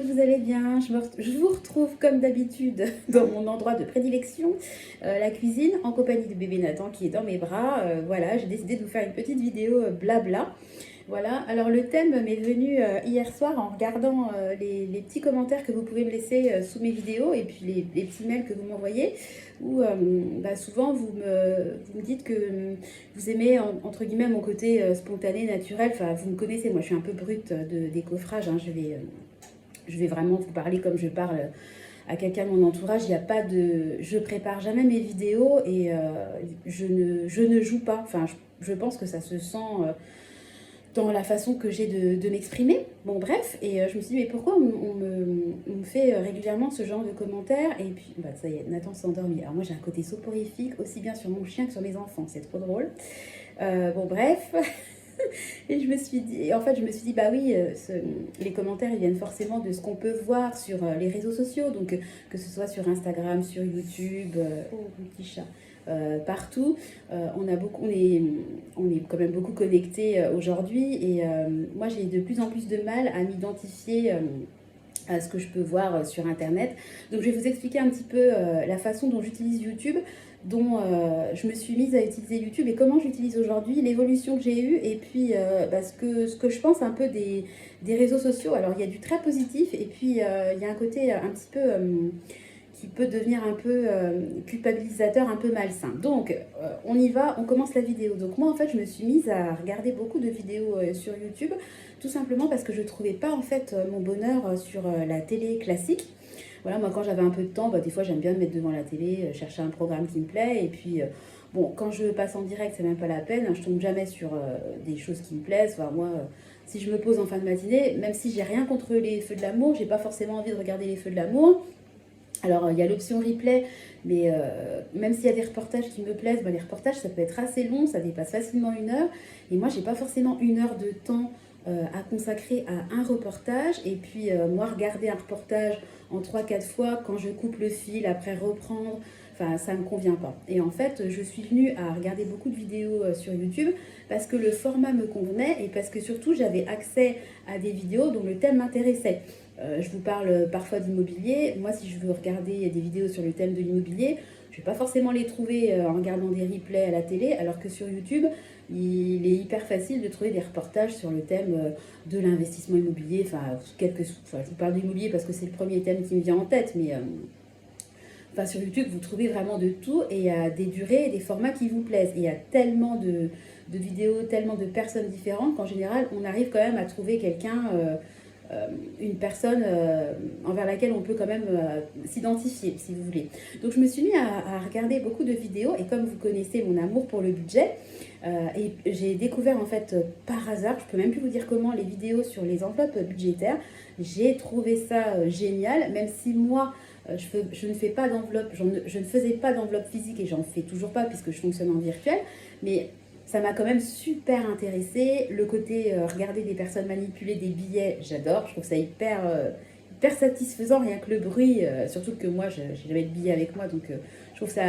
vous allez bien. Je vous retrouve comme d'habitude dans mon endroit de prédilection, la cuisine, en compagnie de bébé Nathan qui est dans mes bras. Voilà, j'ai décidé de vous faire une petite vidéo blabla. Voilà, alors le thème m'est venu hier soir en regardant les petits commentaires que vous pouvez me laisser sous mes vidéos et puis les petits mails que vous m'envoyez où souvent vous me dites que vous aimez entre guillemets mon côté spontané, naturel. Enfin, vous me connaissez, moi je suis un peu brute de décoffrage, hein. Je vais vraiment vous parler comme je parle à quelqu'un de mon entourage. Il n'y a pas de... Je prépare jamais mes vidéos et je ne joue pas. Enfin, je pense que ça se sent dans la façon que j'ai de m'exprimer. Bon, bref, et je me suis dit, mais pourquoi on me fait régulièrement ce genre de commentaires? Et puis, bah, ça y est, Nathan s'est endormi. Alors moi, j'ai un côté soporifique, aussi bien sur mon chien que sur mes enfants. C'est trop drôle. Bon, bref... Et je me suis dit, en fait, je me suis dit, bah oui, les commentaires, ils viennent forcément de ce qu'on peut voir sur les réseaux sociaux, donc que ce soit sur Instagram, sur YouTube, oh, mon petit chat, partout. On est quand même beaucoup connectés aujourd'hui, et moi, j'ai de plus en plus de mal à m'identifier à ce que je peux voir sur Internet. Donc, je vais vous expliquer un petit peu la façon dont j'utilise YouTube, dont je me suis mise à utiliser YouTube et comment j'utilise aujourd'hui, l'évolution que j'ai eue et puis ce que je pense un peu des réseaux sociaux. Alors il y a du très positif et puis il y a un côté un petit peu qui peut devenir un peu culpabilisateur, un peu malsain. Donc on y va, on commence la vidéo. Donc moi en fait je me suis mise à regarder beaucoup de vidéos sur YouTube, tout simplement parce que je ne trouvais pas en fait mon bonheur sur la télé classique. Voilà, moi quand j'avais un peu de temps, des fois j'aime bien me mettre devant la télé, chercher un programme qui me plaît. Et puis, bon, quand je passe en direct, c'est même pas la peine, hein, je tombe jamais sur des choses qui me plaisent. Enfin, moi, si je me pose en fin de matinée, même si j'ai rien contre les feux de l'amour, j'ai pas forcément envie de regarder les feux de l'amour. Alors, il y a l'option replay, mais même s'il y a des reportages qui me plaisent, les reportages, ça peut être assez long, ça dépasse facilement 1 heure. Et moi, j'ai pas forcément 1 heure de temps à consacrer à un reportage. Et puis, moi, regarder un reportage en 3-4 fois, quand je coupe le fil, après reprendre, enfin, ça ne me convient pas. Et en fait, je suis venue à regarder beaucoup de vidéos sur YouTube parce que le format me convenait et parce que surtout, j'avais accès à des vidéos dont le thème m'intéressait. Je vous parle parfois d'immobilier. Moi, si je veux regarder des vidéos sur le thème de l'immobilier, je ne vais pas forcément les trouver en regardant des replays à la télé, alors que sur YouTube, il est hyper facile de trouver des reportages sur le thème de l'investissement immobilier. Enfin, je vous parle d'immobilier parce que c'est le premier thème qui me vient en tête, mais sur YouTube, vous trouvez vraiment de tout et il y a des durées et des formats qui vous plaisent. Et il y a tellement de vidéos, tellement de personnes différentes qu'en général, on arrive quand même à trouver quelqu'un... une personne envers laquelle on peut quand même s'identifier, si vous voulez. Donc je me suis mis à regarder beaucoup de vidéos et comme vous connaissez mon amour pour le budget, et j'ai découvert en fait par hasard, je peux même plus vous dire comment, les vidéos sur les enveloppes budgétaires. J'ai trouvé ça génial, même si moi je ne fais pas d'enveloppe, je ne faisais pas d'enveloppe physique et j'en fais toujours pas puisque je fonctionne en virtuel, mais ça m'a quand même super intéressée. Le côté regarder des personnes manipuler des billets, j'adore. Je trouve ça hyper satisfaisant, rien que le bruit. Surtout que moi, j'ai jamais de billets avec moi. Donc, je trouve ça...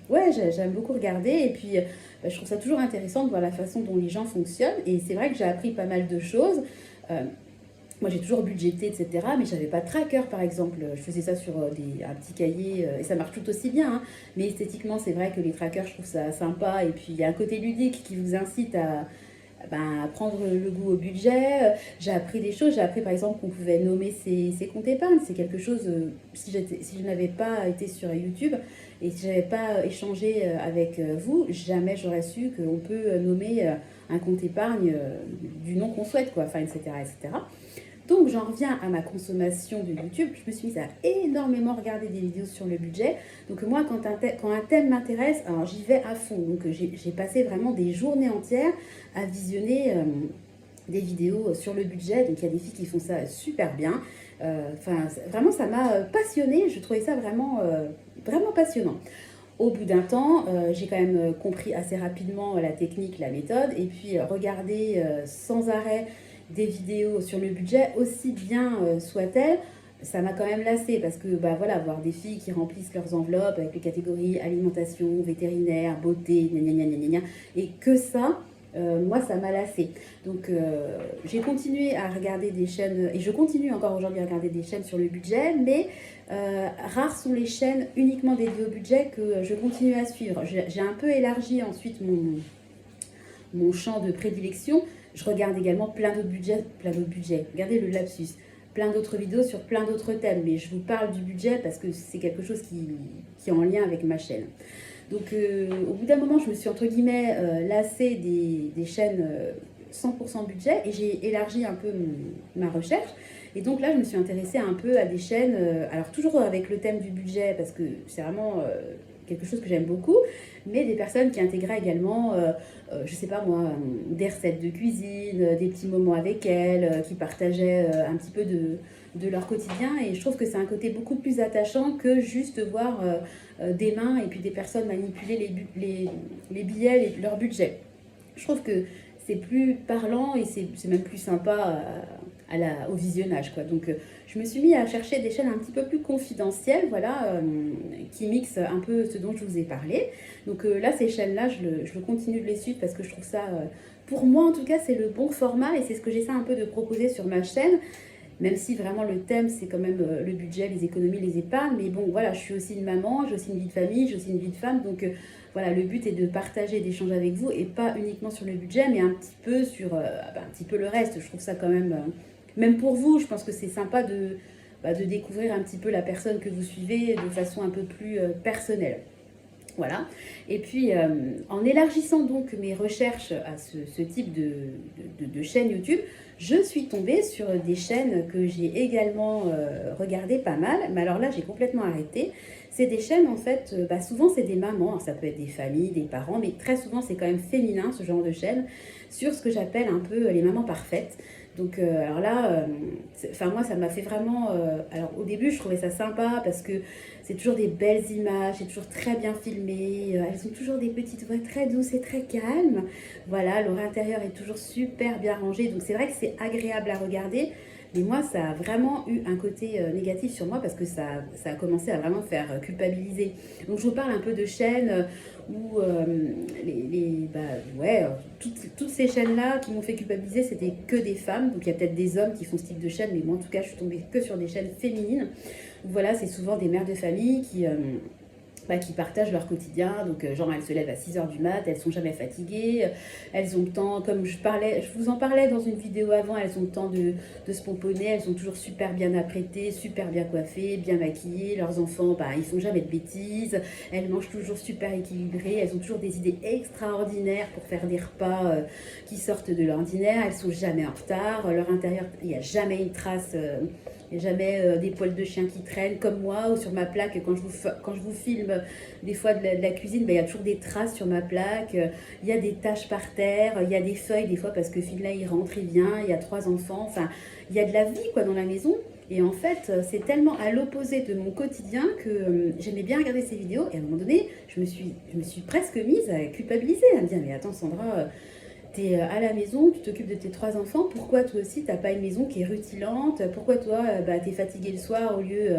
ouais, j'aime beaucoup regarder. Et puis, je trouve ça toujours intéressant de voir la façon dont les gens fonctionnent. Et c'est vrai que j'ai appris pas mal de choses. Moi, j'ai toujours budgété, etc. Mais je n'avais pas de tracker, par exemple. Je faisais ça sur un petit cahier et ça marche tout aussi bien, hein. Mais esthétiquement, c'est vrai que les trackers, je trouve ça sympa. Et puis, il y a un côté ludique qui vous incite à prendre le goût au budget. J'ai appris des choses. J'ai appris, par exemple, qu'on pouvait nommer ses comptes épargne. C'est quelque chose, si je n'avais pas été sur YouTube et si je n'avais pas échangé avec vous, jamais j'aurais su qu'on peut nommer un compte épargne du nom qu'on souhaite, quoi. Enfin, etc., etc. Donc j'en reviens à ma consommation de YouTube. Je me suis mise à énormément regarder des vidéos sur le budget. Donc moi, quand un thème m'intéresse, alors j'y vais à fond. Donc j'ai passé vraiment des journées entières à visionner des vidéos sur le budget. Donc il y a des filles qui font ça super bien. Vraiment, ça m'a passionnée. Je trouvais ça vraiment passionnant. Au bout d'un temps, j'ai quand même compris assez rapidement la technique, la méthode. Et puis regarder sans arrêt des vidéos sur le budget, aussi bien soit-elle, ça m'a quand même lassée parce que voilà, voir des filles qui remplissent leurs enveloppes avec les catégories alimentation, vétérinaire, beauté, gna gna gna gna gna, et que ça, moi, ça m'a lassé. Donc, j'ai continué à regarder des chaînes, et je continue encore aujourd'hui à regarder des chaînes sur le budget, mais rares sont les chaînes uniquement dédiées au budget que je continue à suivre. J'ai un peu élargi ensuite mon champ de prédilection. Je regarde également plein d'autres budgets. Regardez le lapsus. Plein d'autres vidéos sur plein d'autres thèmes, mais je vous parle du budget parce que c'est quelque chose qui est en lien avec ma chaîne. Donc au bout d'un moment, je me suis entre guillemets lassée des chaînes 100% budget et j'ai élargi un peu ma recherche. Et donc là, je me suis intéressée un peu à des chaînes, alors toujours avec le thème du budget parce que c'est vraiment quelque chose que j'aime beaucoup, mais des personnes qui intégraient également, je sais pas moi, des recettes de cuisine, des petits moments avec elles, qui partageaient un petit peu de leur quotidien. Et je trouve que c'est un côté beaucoup plus attachant que juste voir des mains et puis des personnes manipuler les billets, leur budget. Je trouve que c'est plus parlant et c'est même plus sympa au visionnage, quoi. Donc je me suis mis à chercher des chaînes un petit peu plus confidentielles, voilà, qui mixent un peu ce dont je vous ai parlé. Donc là, ces chaînes-là, je continue de les suivre parce que je trouve ça, pour moi en tout cas, c'est le bon format et c'est ce que j'essaie un peu de proposer sur ma chaîne. Même si vraiment le thème, c'est quand même le budget, les économies, les épargnes. Mais bon, voilà, je suis aussi une maman, j'ai aussi une vie de famille, j'ai aussi une vie de femme. Donc voilà, le but est de partager, d'échanger avec vous et pas uniquement sur le budget, mais un petit peu sur un petit peu le reste. Je trouve ça quand même, même pour vous, je pense que c'est sympa de découvrir un petit peu la personne que vous suivez de façon un peu plus personnelle. Voilà. Et puis, en élargissant donc mes recherches à ce type de chaîne YouTube, je suis tombée sur des chaînes que j'ai également regardées pas mal. Mais alors là, j'ai complètement arrêté. C'est des chaînes, en fait, souvent c'est des mamans. Alors, ça peut être des familles, des parents, mais très souvent c'est quand même féminin, ce genre de chaîne, sur ce que j'appelle un peu les mamans parfaites. Donc, alors là, moi, ça m'a fait vraiment... alors, au début, je trouvais ça sympa parce que c'est toujours des belles images, c'est toujours très bien filmé. Elles ont toujours des petites voix très douces et très calmes. Voilà, leur intérieur est toujours super bien rangé. Donc, c'est vrai que c'est agréable à regarder. Mais moi, ça a vraiment eu un côté négatif sur moi parce que ça a commencé à vraiment faire culpabiliser. Donc, je vous parle un peu de chaînes où toutes ces chaînes-là qui m'ont fait culpabiliser, c'était que des femmes. Donc, il y a peut-être des hommes qui font ce type de chaîne, mais moi, en tout cas, je suis tombée que sur des chaînes féminines. Voilà, c'est souvent des mères de famille qui partagent leur quotidien. Donc, genre, elles se lèvent à 6 h du mat, elles sont jamais fatiguées, elles ont le temps, comme je vous en parlais dans une vidéo avant, elles ont le temps de se pomponner, elles sont toujours super bien apprêtées, super bien coiffées, bien maquillées. Leurs enfants, ils font jamais de bêtises, elles mangent toujours super équilibrées, elles ont toujours des idées extraordinaires pour faire des repas qui sortent de l'ordinaire, elles sont jamais en retard, leur intérieur, il n'y a jamais une trace... il n'y a jamais des poils de chien qui traînent comme moi ou sur ma plaque. Quand je vous filme des fois de la cuisine, il y a toujours des traces sur ma plaque. Il y a des taches par terre, il y a des feuilles des fois parce que Finlay il rentre, il vient, il y a 3 enfants. Enfin, il y a de la vie quoi dans la maison. Et en fait, c'est tellement à l'opposé de mon quotidien que j'aimais bien regarder ces vidéos. Et à un moment donné, je me suis presque mise à culpabiliser, à me dire mais attends Sandra, t'es à la maison, tu t'occupes de tes 3 enfants, pourquoi toi aussi t'as pas une maison qui est rutilante? Pourquoi toi t'es fatiguée le soir au lieu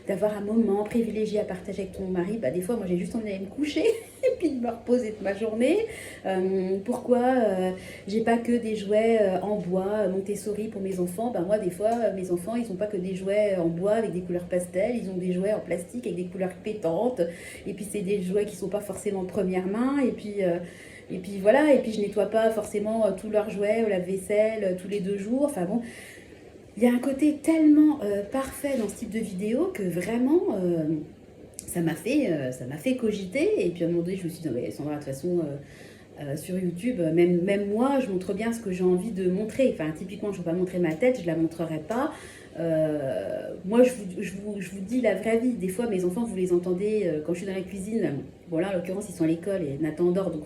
d'avoir un moment privilégié à partager avec ton mari? Des fois moi j'ai juste envie d'aller me coucher et puis de me reposer de ma journée. Pourquoi j'ai pas que des jouets en bois Montessori pour mes enfants? Moi des fois mes enfants ils ont pas que des jouets en bois avec des couleurs pastel, ils ont des jouets en plastique avec des couleurs pétantes et puis c'est des jouets qui sont pas forcément de première main et puis voilà, et puis je nettoie pas forcément tous leurs jouets au lave-vaisselle tous les 2 jours. Enfin bon, il y a un côté tellement parfait dans ce type de vidéo que vraiment ça m'a fait cogiter. Et puis à un moment donné, je me suis dit, non, mais Sandra, de toute façon, sur YouTube, même moi, je montre bien ce que j'ai envie de montrer. Enfin, typiquement, je ne vais pas montrer ma tête, je ne la montrerai pas. Moi, je vous dis la vraie vie. Des fois, mes enfants, vous les entendez quand je suis dans la cuisine. Bon, là, en l'occurrence, ils sont à l'école et Nathan dort. Donc,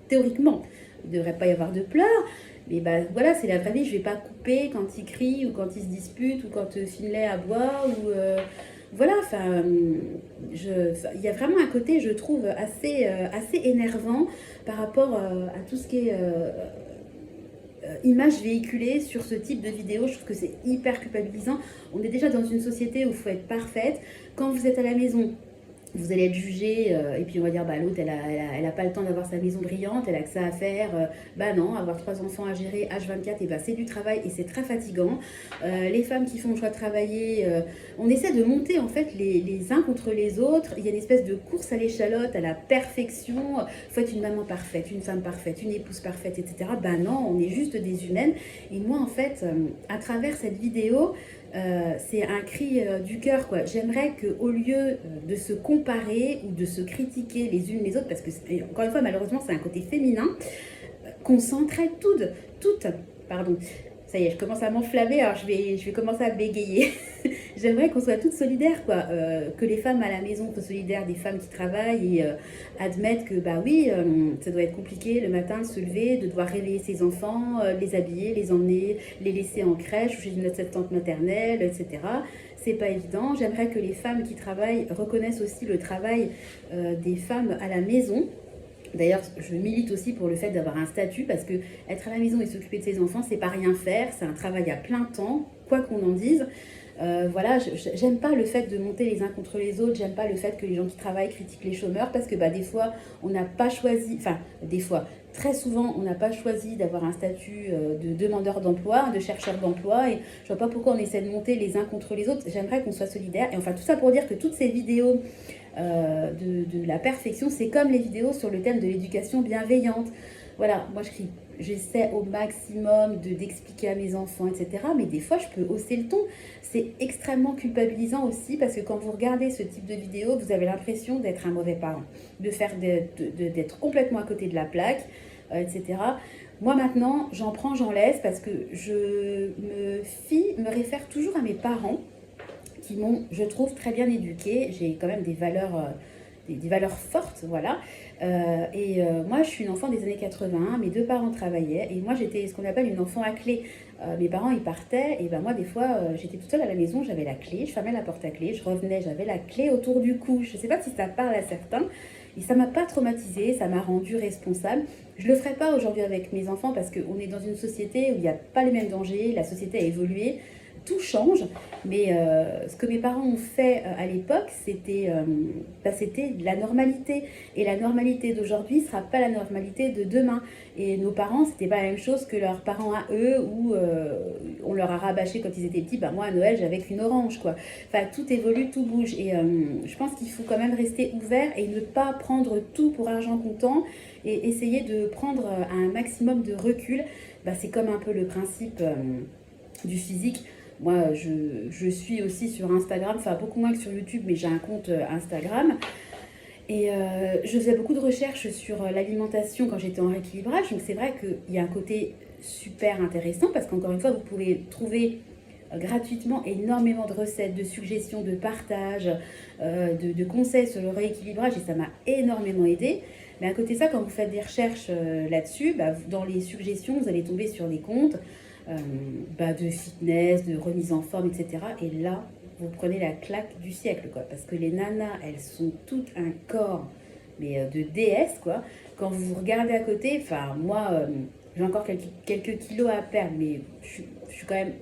théoriquement, il ne devrait pas y avoir de pleurs. Mais voilà, c'est la vraie vie. Je ne vais pas couper quand ils crient ou quand ils se disputent ou quand Finlay aboie ou... voilà, il y a vraiment un côté, je trouve, assez énervant par rapport à tout ce qui est image véhiculée sur ce type de vidéo. Je trouve que c'est hyper culpabilisant. On est déjà dans une société où il faut être parfaite. Quand vous êtes à la maison, vous allez être jugé, et puis on va dire, bah, l'autre, elle a pas le temps d'avoir sa maison brillante, elle a que ça à faire. Bah non, avoir 3 enfants à gérer H24, et bah, c'est du travail et c'est très fatigant. Les femmes qui font le choix de travailler, on essaie de monter en fait les uns contre les autres. Il y a une espèce de course à l'échalote, à la perfection. Faut être une maman parfaite, une femme parfaite, une épouse parfaite, etc. Bah non, on est juste des humaines. Et moi, en fait, à travers cette vidéo, c'est un cri du cœur, quoi. J'aimerais qu'au lieu de se comparer ou de se critiquer les unes les autres, parce que, encore une fois, malheureusement, c'est un côté féminin, qu'on s'entraide toutes, pardon, ça y est, je commence à m'enflammer, alors je vais commencer à bégayer. J'aimerais qu'on soit toutes solidaires, quoi. Que les femmes à la maison soient solidaires des femmes qui travaillent et admettent que, bah oui, ça doit être compliqué le matin de se lever, de devoir réveiller ses enfants, les habiller, les emmener, les laisser en crèche ou chez une assistante maternelle, etc. C'est pas évident. J'aimerais que les femmes qui travaillent reconnaissent aussi le travail des femmes à la maison. D'ailleurs, je milite aussi pour le fait d'avoir un statut parce que être à la maison et s'occuper de ses enfants, c'est pas rien faire, c'est un travail à plein temps, quoi qu'on en dise. Voilà, j'aime pas le fait de monter les uns contre les autres, j'aime pas le fait que les gens qui travaillent critiquent les chômeurs parce que bah, des fois, on n'a pas choisi, enfin, des fois, très souvent, on n'a pas choisi d'avoir un statut de demandeur d'emploi, de chercheur d'emploi, et je vois pas pourquoi on essaie de monter les uns contre les autres. J'aimerais qu'on soit solidaires. Et enfin, tout ça pour dire que toutes ces vidéos de la perfection, c'est comme les vidéos sur le thème de l'éducation bienveillante. Voilà, moi j'essaie au maximum d'expliquer à mes enfants, etc. Mais des fois, je peux hausser le ton. C'est extrêmement culpabilisant aussi parce que quand vous regardez ce type de vidéo, vous avez l'impression d'être un mauvais parent, d'être complètement à côté de la plaque, etc. Moi maintenant, j'en prends, j'en laisse parce que je me réfère toujours à mes parents qui m'ont, je trouve, très bien éduquée. J'ai quand même des valeurs, des valeurs fortes, voilà. Moi, je suis une enfant des années 80, mes deux parents travaillaient, et moi, j'étais ce qu'on appelle une enfant à clé. Mes parents, ils partaient, et ben moi, des fois, j'étais toute seule à la maison, j'avais la clé, je fermais la porte à clé, je revenais, j'avais la clé autour du cou. Je ne sais pas si ça parle à certains, et ça m'a pas traumatisée, ça m'a rendue responsable. Je le ferai pas aujourd'hui avec mes enfants, parce qu'on est dans une société où il n'y a pas les mêmes dangers, la société a évolué, tout change, mais ce que mes parents ont fait à l'époque, c'était la normalité. Et la normalité d'aujourd'hui ne sera pas la normalité de demain. Et nos parents, c'était pas la même chose que leurs parents à eux, où on leur a rabâché quand ils étaient petits, bah moi à Noël j'avais qu'une orange, quoi. Enfin, tout évolue, tout bouge. Et je pense qu'il faut quand même rester ouvert et ne pas prendre tout pour argent comptant et essayer de prendre un maximum de recul. Bah, c'est comme un peu le principe du physique. Moi, je suis aussi sur Instagram, enfin beaucoup moins que sur YouTube, mais j'ai un compte Instagram. Et je faisais beaucoup de recherches sur l'alimentation quand j'étais en rééquilibrage. Donc c'est vrai qu'il y a un côté super intéressant parce qu'encore une fois, vous pouvez trouver gratuitement énormément de recettes, de suggestions, de partages, de conseils sur le rééquilibrage et ça m'a énormément aidé. Mais à côté de ça, quand vous faites des recherches là-dessus, bah, dans les suggestions, vous allez tomber sur des comptes de fitness, de remise en forme, etc. Et là, vous prenez la claque du siècle, quoi. Parce que les nanas, elles sont toutes un corps, mais de déesse, quoi. Quand vous vous regardez à côté, enfin, moi, j'ai encore quelques kilos à perdre, mais je suis quand même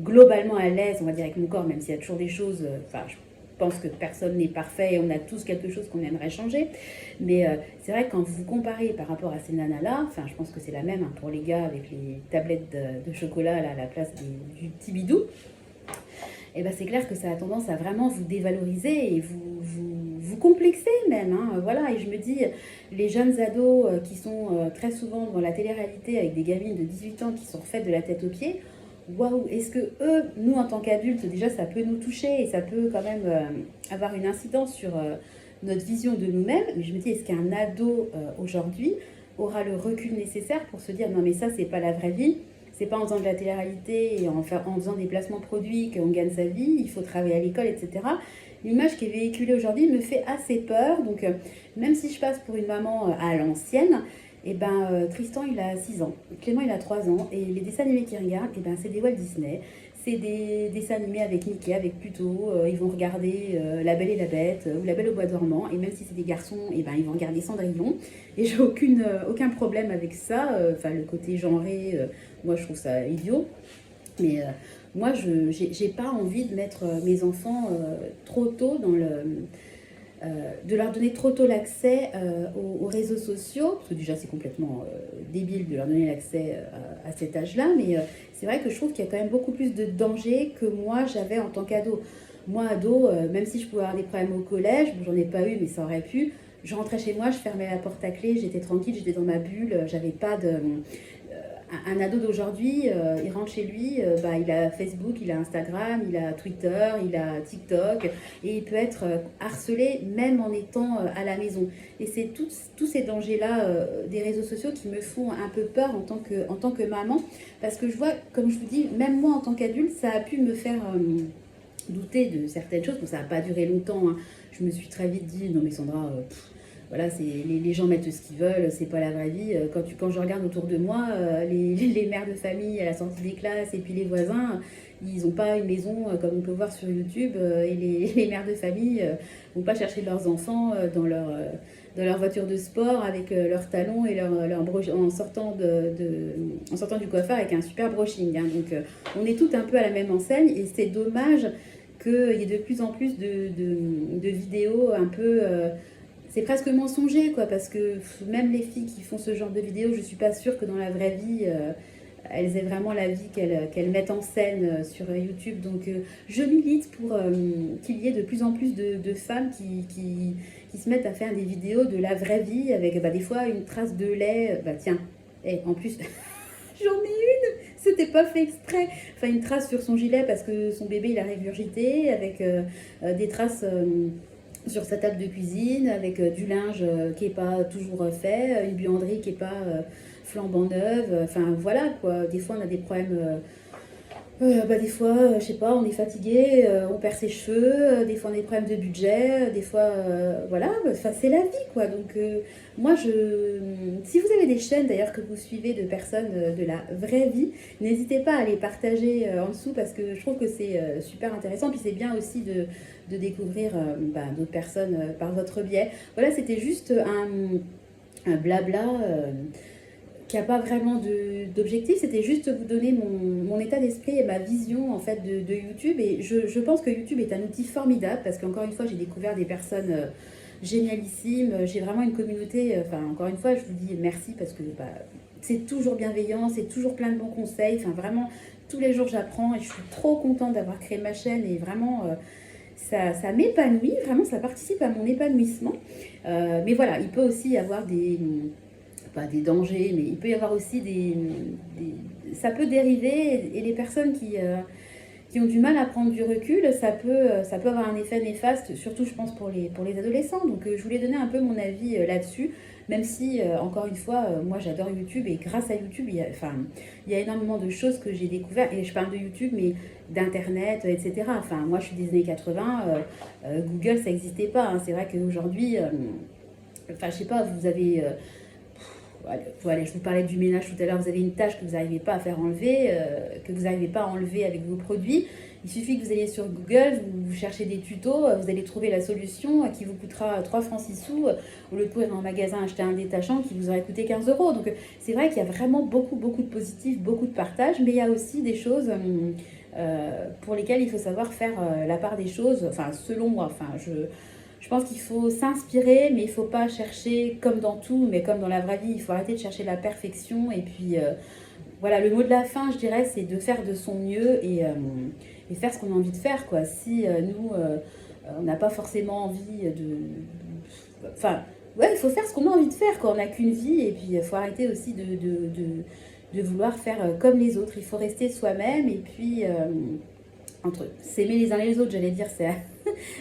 globalement à l'aise, on va dire, avec mon corps, même s'il y a toujours des choses, je pense que personne n'est parfait et on a tous quelque chose qu'on aimerait changer. Mais c'est vrai que quand vous vous comparez par rapport à ces nanas-là, enfin, je pense que c'est la même pour les gars avec les tablettes de chocolat là, à la place du petit bidou. Et ben c'est clair que ça a tendance à vraiment vous dévaloriser et vous complexer même. Hein, voilà, et je me dis, les jeunes ados qui sont très souvent dans la télé-réalité avec des gamines de 18 ans qui sont refaites de la tête aux pieds, waouh, est-ce que eux, nous en tant qu'adultes, déjà ça peut nous toucher et ça peut quand même avoir une incidence sur notre vision de nous-mêmes. Mais je me dis, est-ce qu'un ado aujourd'hui aura le recul nécessaire pour se dire non mais ça c'est pas la vraie vie, c'est pas en faisant de la télé-réalité et en faisant des placements produits qu'on gagne sa vie, il faut travailler à l'école, etc. L'image qui est véhiculée aujourd'hui me fait assez peur, donc même si je passe pour une maman à l'ancienne, et Tristan il a 6 ans, Clément il a 3 ans, et les dessins animés qu'il regarde, c'est des Walt Disney, c'est des dessins animés avec Mickey, avec Pluto, ils vont regarder La Belle et la Bête ou La Belle au Bois dormant, et même si c'est des garçons, ils vont regarder Cendrillon, et j'ai aucun problème avec ça, le côté genré, moi je trouve ça idiot, mais moi j'ai pas envie de mettre mes enfants trop tôt de leur donner trop tôt l'accès aux réseaux sociaux, parce que déjà c'est complètement débile de leur donner l'accès à cet âge-là, mais c'est vrai que je trouve qu'il y a quand même beaucoup plus de danger que moi j'avais en tant qu'ado. Moi, ado, même si je pouvais avoir des problèmes au collège, bon, j'en ai pas eu, mais ça aurait pu, je rentrais chez moi, je fermais la porte à clé, j'étais tranquille, j'étais dans ma bulle, j'avais pas de... Un ado d'aujourd'hui, il rentre chez lui, bah, il a Facebook, il a Instagram, il a Twitter, il a TikTok, et il peut être harcelé même en étant à la maison. Et c'est tous ces dangers-là des réseaux sociaux qui me font un peu peur en tant que maman, parce que je vois, comme je vous dis, même moi en tant qu'adulte, ça a pu me faire douter de certaines choses. Bon, ça n'a pas duré longtemps, hein. Je me suis très vite dit, non mais Sandra, voilà, les gens mettent ce qu'ils veulent, c'est pas la vraie vie. Quand je regarde autour de moi, les mères de famille à la sortie des classes et puis les voisins, ils n'ont pas une maison comme on peut voir sur YouTube, et les mères de famille vont pas chercher leurs enfants dans leur voiture de sport avec leurs talons et en sortant, en sortant du coiffeur avec un super brushing, hein. Donc on est toutes un peu à la même enseigne et c'est dommage qu'il y ait de plus en plus de vidéos un peu... c'est presque mensonger, quoi, parce que même les filles qui font ce genre de vidéos, je suis pas sûre que dans la vraie vie, elles aient vraiment la vie qu'elles mettent en scène sur YouTube. Donc je milite pour qu'il y ait de plus en plus de femmes qui se mettent à faire des vidéos de la vraie vie avec bah, des fois une trace de lait. Bah tiens, et en plus, j'en ai une, c'était pas fait exprès. Enfin, une trace sur son gilet parce que son bébé il a régurgité, avec des traces sur sa table de cuisine, avec du linge qui n'est pas toujours fait, une buanderie qui n'est pas flambant neuve. Enfin voilà quoi, des fois on a des problèmes. Bah, des fois, je sais pas, on est fatigué, on perd ses cheveux, des fois on a des problèmes de budget, des fois, voilà, enfin, c'est la vie, quoi. Donc, moi, si vous avez des chaînes d'ailleurs que vous suivez de personnes de la vraie vie, n'hésitez pas à les partager en dessous parce que je trouve que c'est super intéressant. Puis c'est bien aussi de découvrir bah, d'autres personnes par votre biais. Voilà, c'était juste un blabla. Qui n'a pas vraiment d'objectif, c'était juste vous donner mon état d'esprit et ma vision en fait de YouTube. Et je pense que YouTube est un outil formidable parce qu'encore une fois, j'ai découvert des personnes génialissimes. J'ai vraiment une communauté, enfin encore une fois, je vous dis merci parce que bah, c'est toujours bienveillant, c'est toujours plein de bons conseils. Enfin vraiment, tous les jours j'apprends et je suis trop contente d'avoir créé ma chaîne et vraiment... ça m'épanouit, vraiment ça participe à mon épanouissement. Mais voilà, il peut aussi y avoir pas des dangers, mais il peut y avoir aussi ça peut dériver et les personnes qui ont du mal à prendre du recul, ça peut avoir un effet néfaste, surtout je pense pour les adolescents. Donc je voulais donner un peu mon avis là-dessus, même si encore une fois, moi j'adore YouTube et grâce à YouTube, il y a énormément de choses que j'ai découvertes, et je parle de YouTube, mais d'internet, etc. Enfin, moi je suis des années 80, Google ça n'existait pas, hein. C'est vrai qu'aujourd'hui, enfin je sais pas, vous avez... Voilà, je vous parlais du ménage tout à l'heure, vous avez une tâche que vous n'arrivez pas à faire enlever, que vous n'arrivez pas à enlever avec vos produits. Il suffit que vous alliez sur Google, vous cherchez des tutos, vous allez trouver la solution qui vous coûtera 3 francs 6 sous, au lieu de courir en magasin acheter un détachant qui vous aurait coûté 15 euros. Donc c'est vrai qu'il y a vraiment beaucoup de positifs, beaucoup de partage, mais il y a aussi des choses pour lesquelles il faut savoir faire la part des choses, enfin selon moi, je pense qu'il faut s'inspirer, mais il ne faut pas chercher comme dans tout, mais comme dans la vraie vie, il faut arrêter de chercher la perfection. Et puis, voilà, le mot de la fin, je dirais, c'est de faire de son mieux et faire ce qu'on a envie de faire, quoi. Si nous, on n'a pas forcément envie Enfin, ouais, il faut faire ce qu'on a envie de faire, quoi. On n'a qu'une vie, et puis il faut arrêter aussi de vouloir faire comme les autres. Il faut rester soi-même, et puis... entre s'aimer les uns les autres, j'allais dire, c'est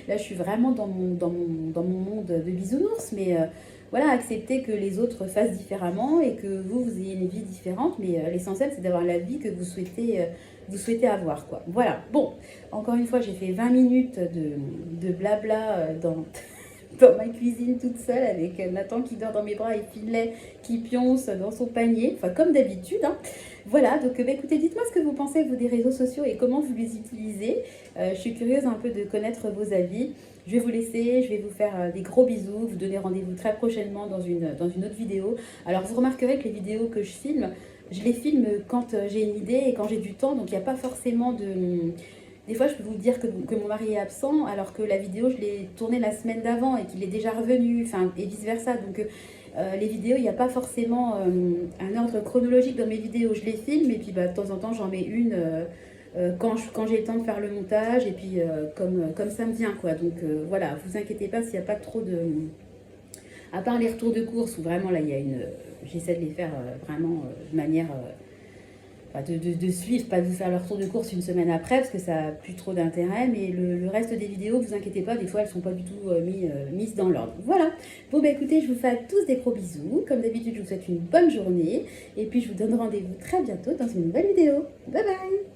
là je suis vraiment dans mon monde de bisounours, mais voilà, accepter que les autres fassent différemment et que vous ayez une vie différente, mais l'essentiel c'est d'avoir la vie que vous souhaitez avoir, quoi. Voilà, bon, encore une fois j'ai fait 20 minutes de blabla dans ma cuisine toute seule avec Nathan qui dort dans mes bras et Finlay qui pionce dans son panier, enfin comme d'habitude, hein. Voilà, donc bah, écoutez, dites-moi ce que vous pensez vous des réseaux sociaux et comment vous les utilisez. Je suis curieuse un peu de connaître vos avis. Je vais vous laisser, je vais vous faire des gros bisous, vous donner rendez-vous très prochainement dans une autre vidéo. Alors vous remarquerez que les vidéos que je les filme quand j'ai une idée et quand j'ai du temps, donc il n'y a pas forcément des fois, je peux vous dire que mon mari est absent, alors que la vidéo, je l'ai tournée la semaine d'avant et qu'il est déjà revenu, enfin, et vice-versa. Donc, les vidéos, il n'y a pas forcément un ordre chronologique dans mes vidéos. Je les filme et puis bah, de temps en temps, j'en mets une quand j'ai le temps de faire le montage et puis comme ça me vient, quoi. Donc, voilà, vous inquiétez pas s'il n'y a pas trop de... À part les retours de course, où vraiment, là, il y a une... J'essaie de les faire vraiment de manière... enfin, de suivre, pas de vous faire le retour de course une semaine après, parce que ça n'a plus trop d'intérêt, mais le reste des vidéos, vous inquiétez pas, des fois elles sont pas du tout mises dans l'ordre. Voilà. Bon bah écoutez, je vous fais à tous des gros bisous. Comme d'habitude, je vous souhaite une bonne journée, et puis je vous donne rendez-vous très bientôt dans une nouvelle vidéo. Bye bye.